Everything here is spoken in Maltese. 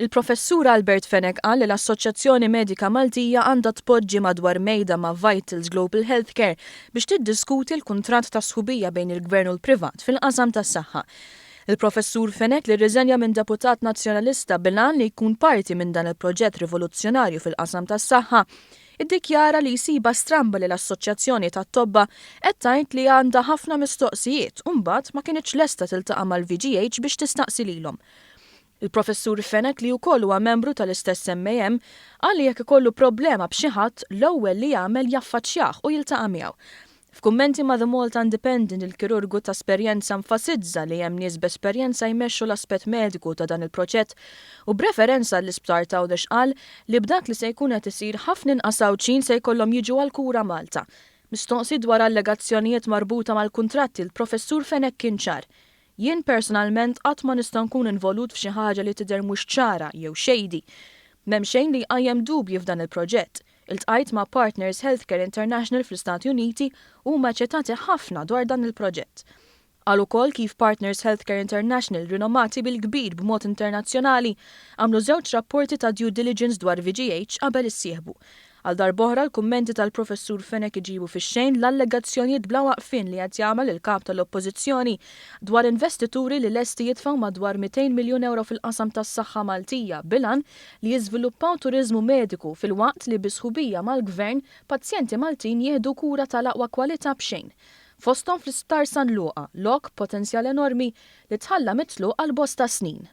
Il-professur Albert Fenek qal li l-Assoċjazzjoni Medika Maltija għandha tpoġġi madwar mejda ma' Vitals Global Healthcare biex tiddiskuti l-kuntratt ta' sħubija bejn il-Gvern u l-privat fil-qasam tas-saħħa. Il-professur Fenek li rriżenja minn deputat nazzjonalista bilan li jkun parti minn dan il-proġett rivoluzzjonarju fil-qasam tas-saħħa iddikjara li jsiba stramba li l-Assoċjazzjoni tat-Tobba qed tgħid li għandha ħafna mistoqsijiet u mbagħad ma kinitx lesta tiltaqa' mal-VGH biex tistaqsi lilhom. Il-professur Fenek li wkoll huwa membru tal-istess MAM qal li jekk ikollu problema b'xi ħadd l-ewwel li jagħmel jaffaċċjah u jiltaqa' miegħu. F'kummenti ma' The Malta Independent il-kirurgu ta' esperjenza nfasizza li hemm nies b'esperjenza jmexxu l-aspett mediku ta' dan il-proġett u b'referenza l-isptar ta' Għawdex qal li b'dak li se jkun qed isir ħafna inqas Awċin se jkollhom jiġu għal kura Malta. Mistoqsi dwar allegazzjonijiet marbuta mal-kuntratti il-professur Fenek kien ċar. Jien personalment qatt ma nista' nkun involut f'xi ħaġa li tidher mhux ċara jew xejdi. M'hemm xejn li qajjem dubji f'dan il-proġett. Iltqajt ma' Partners Healthcare International fl-Istati Uniti u huma ċetati ħafna dwar dan il-proġett. Qal ukoll kif Partners Healthcare International rinomati bil-kbir b'mod internazzjonali għamlu żewġ rapporti ta' due diligence dwar VGH qabel issieħbu. Għal darb'oħra l-kummenti tal-professur Fenek iġibu fix-xejn l-allegazzjonijiet bla waqfien li qed jagħmel il-kap tal-Oppożizzjoni dwar investituri li lesti jitfgħu madwar 200 miljun euro fil-qasam tas-saħħa Maltija bilan li jiżviluppaw turiżmu mediku fil-waqt li bisħubija mal-Gvern pazjenti Maltin jieħdu kura tal-aqwa kwalità b'xejn. Fosthom fl-Isptar San Luqa lok potenzjal enormi li tħalla mitlu għal bosta snin.